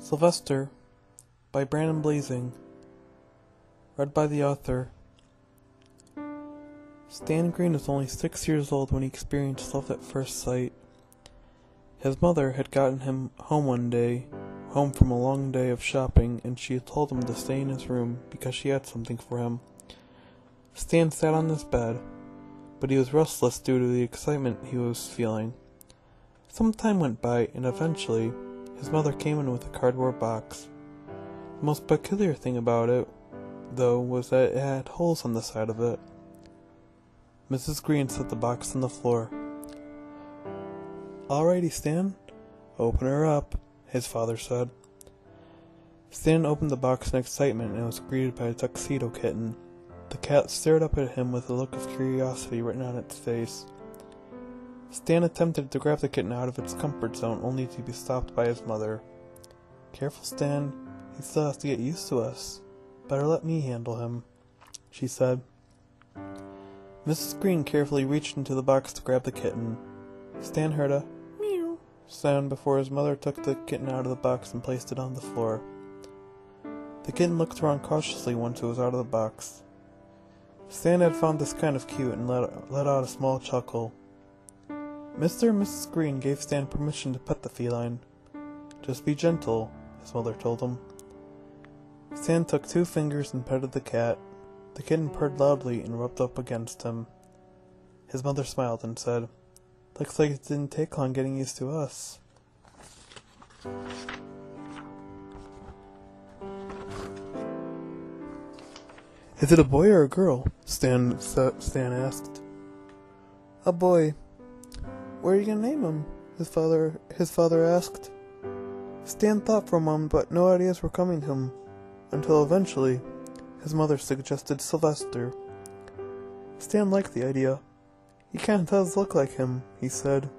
Sylvester by Brandon Blazing. Read by the author. Stan Green was only 6 years old when he experienced love at first sight. His mother had gotten him home one day, home from a long day of shopping, and she had told him to stay in his room because she had something for him. Stan sat on his bed, but he was restless due to the excitement he was feeling. Some time went by, and eventually, his mother came in with a cardboard box. The most peculiar thing about it, though, was that it had holes on the side of it. Mrs. Green set the box on the floor. "Alrighty, Stan, open her up," his father said. Stan opened the box in excitement and was greeted by a tuxedo kitten. The cat stared up at him with a look of curiosity written on its face. Stan attempted to grab the kitten out of its comfort zone, only to be stopped by his mother. "Careful, Stan. He still has to get used to us. Better let me handle him," she said. Mrs. Green carefully reached into the box to grab the kitten. Stan heard a meow sound before his mother took the kitten out of the box and placed it on the floor. The kitten looked around cautiously once it was out of the box. Stan had found this kind of cute and let out a small chuckle. Mr. and Mrs. Green gave Stan permission to pet the feline. "Just be gentle," his mother told him. Stan took 2 fingers and petted the cat. The kitten purred loudly and rubbed up against him. His mother smiled and said, "Looks like it didn't take long getting used to us." "Is it a boy or a girl?" Stan asked. "A boy." "What are you gonna name him?" his father asked. Stan thought for a moment, but no ideas were coming to him, until eventually his mother suggested Sylvester. Stan liked the idea. "He kinda does look like him," he said.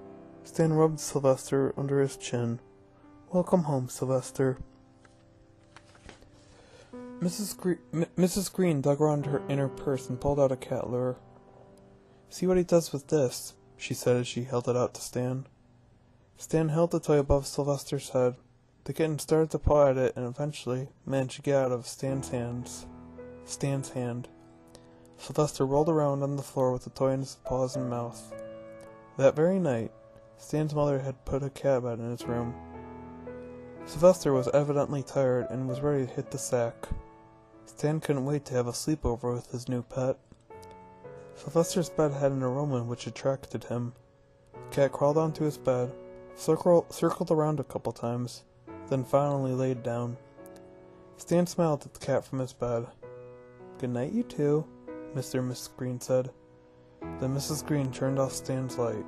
Stan rubbed Sylvester under his chin. "Welcome home, Sylvester." Mrs. Green dug around in her purse and pulled out a cat lure. "See what he does with this," she said as she held it out to Stan. Stan held the toy above Sylvester's head. The kitten started to paw at it and eventually managed to get out of Stan's hand. Sylvester rolled around on the floor with the toy in his paws and mouth. That very night, Stan's mother had put a cat bed in his room. Sylvester was evidently tired and was ready to hit the sack. Stan couldn't wait to have a sleepover with his new pet. Sylvester's bed had an aroma which attracted him. The cat crawled onto his bed, circled around a couple times, then finally laid down. Stan smiled at the cat from his bed. "Good night, you two," Mr. and Mrs. Green said. Then Mrs. Green turned off Stan's light.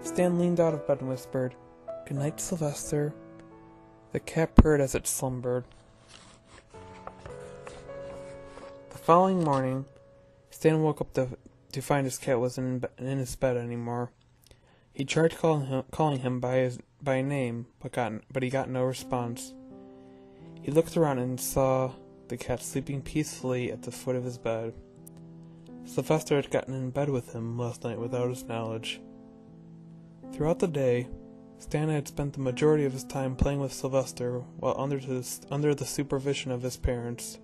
Stan leaned out of bed and whispered, "Good night, Sylvester." The cat purred as it slumbered. The following morning, Stan woke up to find his cat wasn't in his bed anymore. He tried calling him by name, but he got no response. He looked around and saw the cat sleeping peacefully at the foot of his bed. Sylvester had gotten in bed with him last night without his knowledge. Throughout the day, Stan had spent the majority of his time playing with Sylvester while under the supervision of his parents.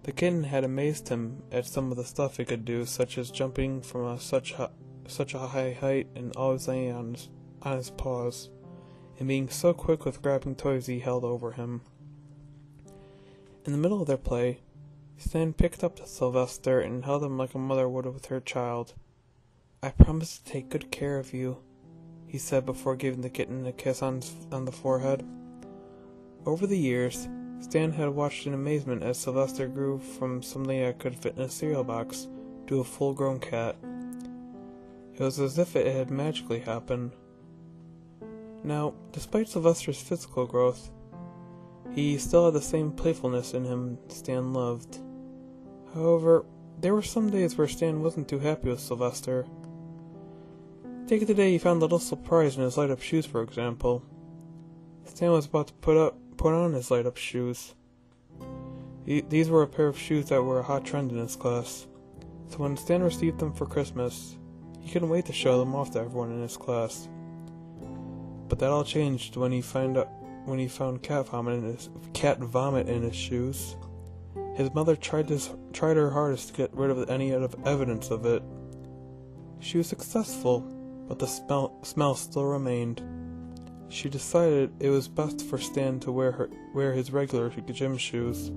The kitten had amazed him at some of the stuff it could do, such as jumping from such a high height and always laying on his paws, and being so quick with grabbing toys he held over him. In the middle of their play, Stan picked up Sylvester and held him like a mother would with her child. "I promise to take good care of you," he said before giving the kitten a kiss on the forehead. Over the years, Stan had watched in amazement as Sylvester grew from something that could fit in a cereal box to a full-grown cat. It was as if it had magically happened. Now, despite Sylvester's physical growth, he still had the same playfulness in him Stan loved. However, there were some days where Stan wasn't too happy with Sylvester. Take the day he found a little surprise in his light-up shoes, for example. Stan was about to put on his light-up shoes. These were a pair of shoes that were a hot trend in his class. So when Stan received them for Christmas, he couldn't wait to show them off to everyone in his class. But that all changed when he found cat vomit in his shoes. His mother tried her hardest to get rid of any evidence of it. She was successful, but the smell still remained. She decided it was best for Stan to wear his regular gym shoes.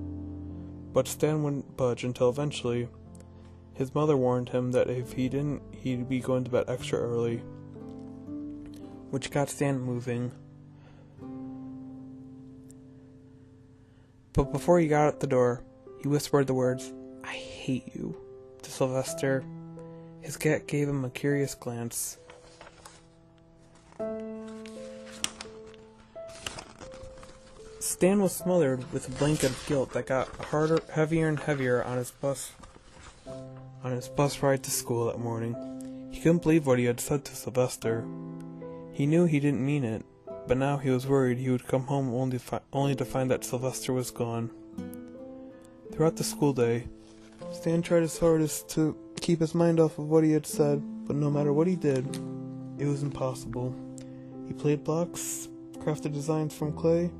But Stan wouldn't budge until eventually his mother warned him that if he didn't, he'd be going to bed extra early, which got Stan moving. But before he got out the door, he whispered the words, "I hate you," to Sylvester. His cat gave him a curious glance. Stan was smothered with a blanket of guilt that got heavier and heavier on his bus ride to school that morning. He couldn't believe what he had said to Sylvester. He knew he didn't mean it, but now he was worried he would come home only to find that Sylvester was gone. Throughout the school day, Stan tried his hardest to keep his mind off of what he had said, but no matter what he did, it was impossible. He played blocks, crafted designs from clay,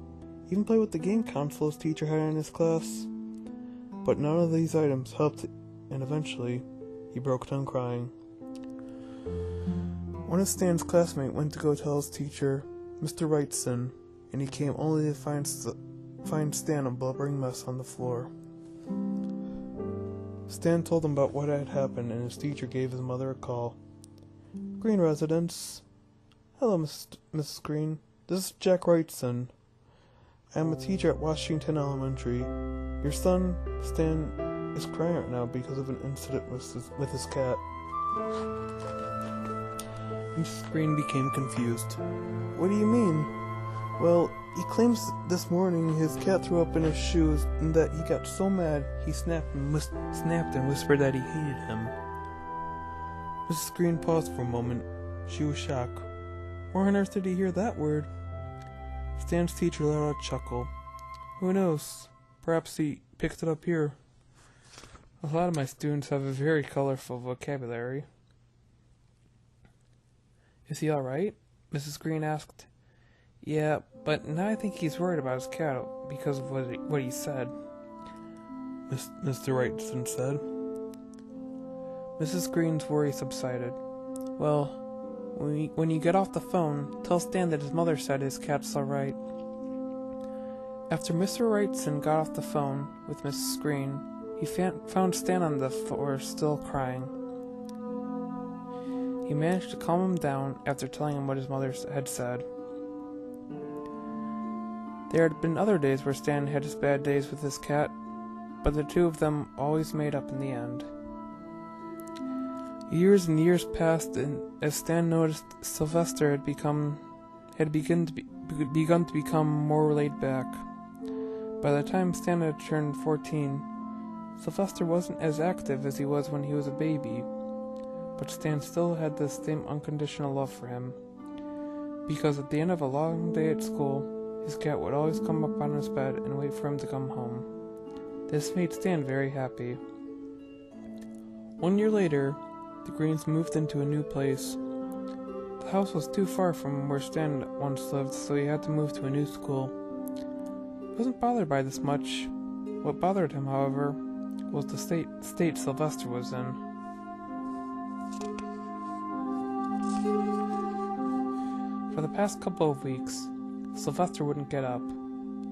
even played with the game console his teacher had in his class. But none of these items helped, and eventually, he broke down crying. One of Stan's classmates went to go tell his teacher, Mr. Wrightson, and he came only to find Stan a blubbering mess on the floor. Stan told him about what had happened, and his teacher gave his mother a call. "Green residence." "Hello, Mrs. Green. This is Jack Wrightson. I am a teacher at Washington Elementary. Your son, Stan, is crying right now because of an incident with his cat." Mrs. Green became confused. "What do you mean?" "Well, he claims this morning his cat threw up in his shoes and that he got so mad he snapped and whispered that he hated him." Mrs. Green paused for a moment. She was shocked. Where on earth did he hear that word? Stan's teacher let out a chuckle. "Who knows? Perhaps he picked it up here. A lot of my students have a very colorful vocabulary." "Is he alright?" Mrs. Green asked. "Yeah, but now I think he's worried about his cat because of what he said," Mr. Wrightson said. Mrs. Green's worry subsided. "Well, when you get off the phone, tell Stan that his mother said his cat's alright." After Mr. Wrightson got off the phone with Mrs. Green, he found Stan on the floor still crying. He managed to calm him down after telling him what his mother had said. There had been other days where Stan had his bad days with his cat, but the two of them always made up in the end. Years and years passed, and as Stan noticed, Sylvester had begun to become more laid back. By the time Stan had turned 14, Sylvester wasn't as active as he was when he was a baby, but Stan still had the same unconditional love for him, because at the end of a long day at school, his cat would always come up on his bed and wait for him to come home. This made Stan very happy. 1 year later, the Greens moved into a new place. The house was too far from where Stan once lived, so he had to move to a new school. He wasn't bothered by this much. What bothered him, however, was the state Sylvester was in. For the past couple of weeks, Sylvester wouldn't get up,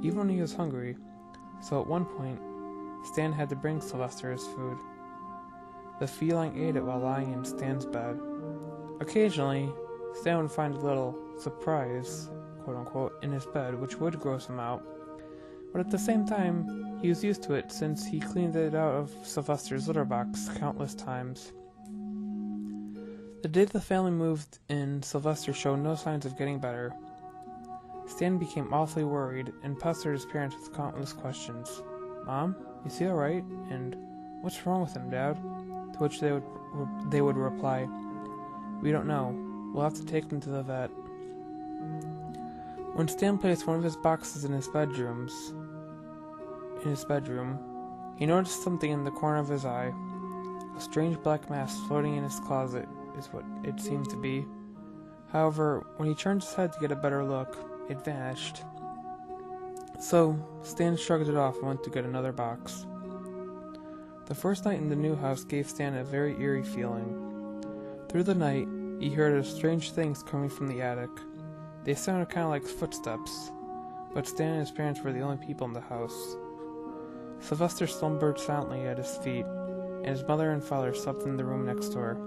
even when he was hungry, so at one point, Stan had to bring Sylvester his food. The feline ate it while lying in Stan's bed. Occasionally, Stan would find a little surprise, quote-unquote, in his bed, which would gross him out. But at the same time, he was used to it since he cleaned it out of Sylvester's litter box countless times. The day the family moved in, Sylvester showed no signs of getting better. Stan became awfully worried and pestered his parents with countless questions. "Mom, is he alright?" and "What's wrong with him, Dad?" To which they would reply, "We don't know. We'll have to take him to the vet." When Stan placed one of his boxes in his bedroom, he noticed something in the corner of his eye. A strange black mass floating in his closet is what it seemed to be. However, when he turned his head to get a better look, it vanished. So, Stan shrugged it off and went to get another box. The first night in the new house gave Stan a very eerie feeling. Through the night, he heard of strange things coming from the attic. They sounded kind of like footsteps, but Stan and his parents were the only people in the house. Sylvester slumbered silently at his feet, and his mother and father slept in the room next door.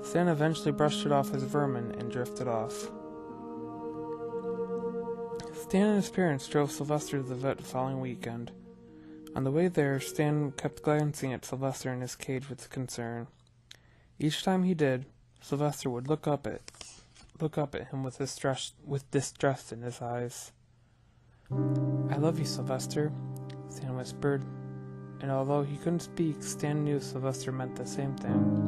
Stan eventually brushed it off as vermin and drifted off. Stan and his parents drove Sylvester to the vet the following weekend. On the way there, Stan kept glancing at Sylvester in his cage with concern. Each time he did, Sylvester would look up at him with distress in his eyes. "I love you, Sylvester," Stan whispered, and although he couldn't speak, Stan knew Sylvester meant the same thing.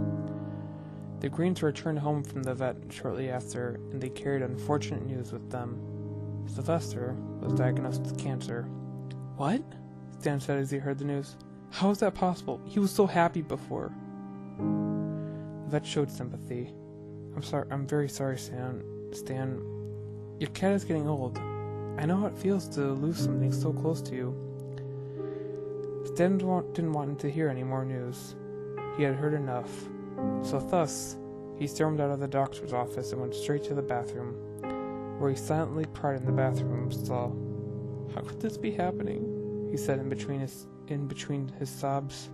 The Greens returned home from the vet shortly after, and they carried unfortunate news with them. Sylvester was diagnosed with cancer. "What?" Stan said as he heard the news. "How is that possible? He was so happy before." The vet showed sympathy. I'm very sorry, Stan. Your cat is getting old. I know how it feels to lose something so close to you." Stan didn't want to hear any more news. He had heard enough. So thus, he stormed out of the doctor's office and went straight to the bathroom, where he silently cried in the bathroom stall. "How could this be happening?" he said in between his sobs.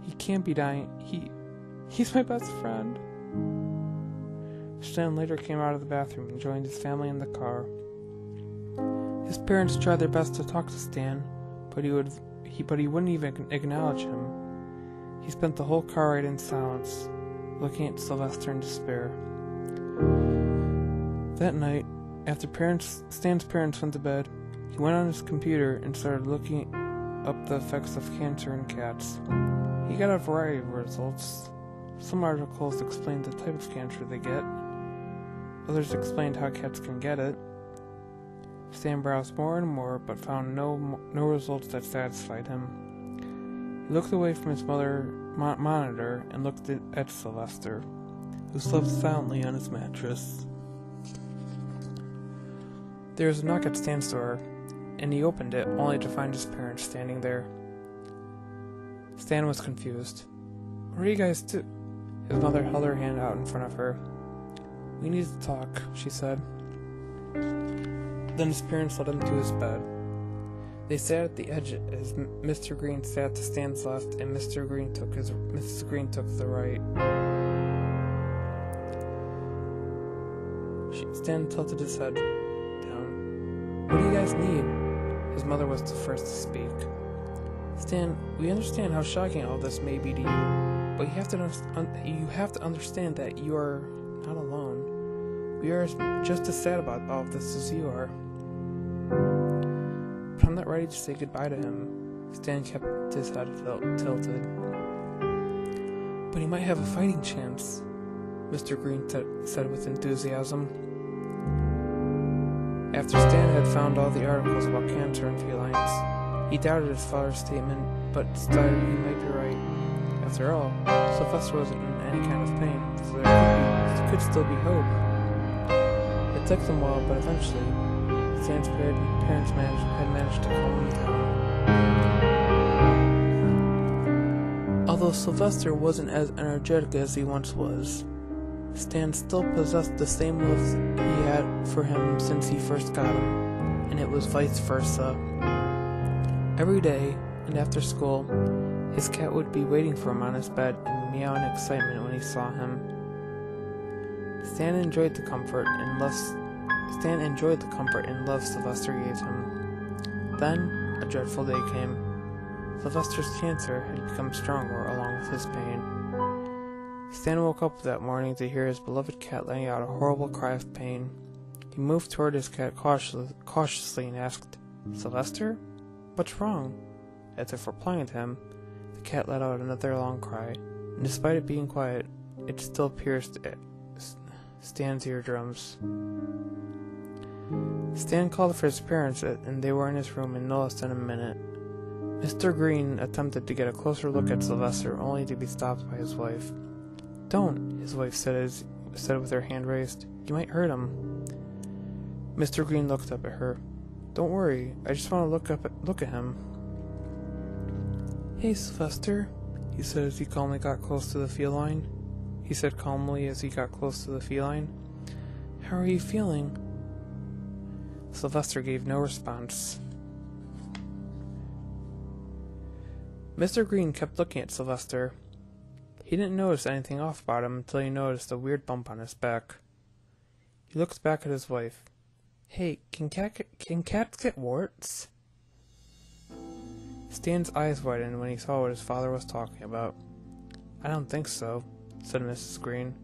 "He can't be dying. He's my best friend." Stan later came out of the bathroom and joined his family in the car. His parents tried their best to talk to Stan, but he wouldn't even acknowledge him. He spent the whole car ride in silence, looking at Sylvester in despair. That night, after Stan's parents went to bed, he went on his computer and started looking up the effects of cancer in cats. He got a variety of results. Some articles explained the type of cancer they get. Others explained how cats can get it. Stan browsed more and more, but found no results that satisfied him. He looked away from his monitor and looked at Sylvester, who slept silently on his mattress. There was a knock at Stan's door, and he opened it, only to find his parents standing there. Stan was confused. "What are you guys do?" His mother held her hand out in front of her. "We need to talk," she said. Then his parents led him to his bed. They sat at the edge as Mr. Green sat to Stan's left and Mrs. Green took the right. Stan tilted his head down. "What do you guys need?" His mother was the first to speak. "Stan, we understand how shocking all this may be to you, but you have to understand that you are not alone. We are just as sad about all of this as you are." But I'm not ready to say goodbye to him. Stan kept his head tilted. "But he might have a fighting chance," Mr. Green said with enthusiasm. After Stan had found all the articles about cancer and felines, he doubted his father's statement, but decided he might be right. After all, Sylvester wasn't in any kind of pain, so there could still be hope. It took them a while, but eventually, Stan's parents had managed to calm him down. Although Sylvester wasn't as energetic as he once was, Stan still possessed the same love he had for him since he first got him, and it was vice versa. Every day, and after school, his cat would be waiting for him on his bed and meow in excitement when he saw him. Stan enjoyed the comfort and love Sylvester gave him. Then, a dreadful day came. Sylvester's cancer had become stronger along with his pain. Stan woke up that morning to hear his beloved cat letting out a horrible cry of pain. He moved toward his cat cautiously and asked, "Sylvester? What's wrong?" As if replying to him, the cat let out another long cry, and despite it being quiet, it still pierced Stan's eardrums. Stan called for his parents, and they were in his room in no less than a minute. Mr. Green attempted to get a closer look at Sylvester, only to be stopped by his wife. "Don't," his wife said with her hand raised. "You might hurt him." Mr. Green looked up at her. "Don't worry, I just want to look at him." "Hey, Sylvester," he said as he calmly got close to the feline. "How are you feeling?" Sylvester gave no response. Mr. Green kept looking at Sylvester. He didn't notice anything off about him until he noticed a weird bump on his back. He looked back at his wife. "Hey, can cats get warts?" Stan's eyes widened when he saw what his father was talking about. "I don't think so," said Mrs. Green.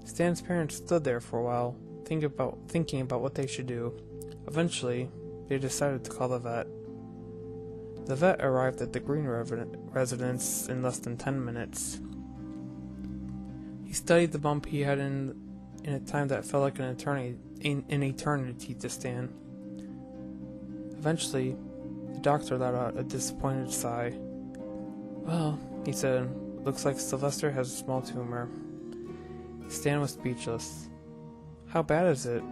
Stan's parents stood there for a while, thinking about what they should do. Eventually, they decided to call the vet. The vet arrived at the Green residence in less than 10 minutes. He studied the bump he had in a time that felt like an eternity to Stan. Eventually, the doctor let out a disappointed sigh. "Well," he said, "looks like Sylvester has a small tumor." Stan was speechless. "How bad is it?"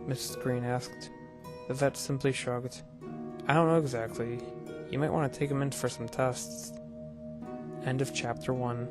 Mrs. Green asked. The vet simply shrugged. "I don't know exactly. You might want to take him in for some tests." End of chapter 1.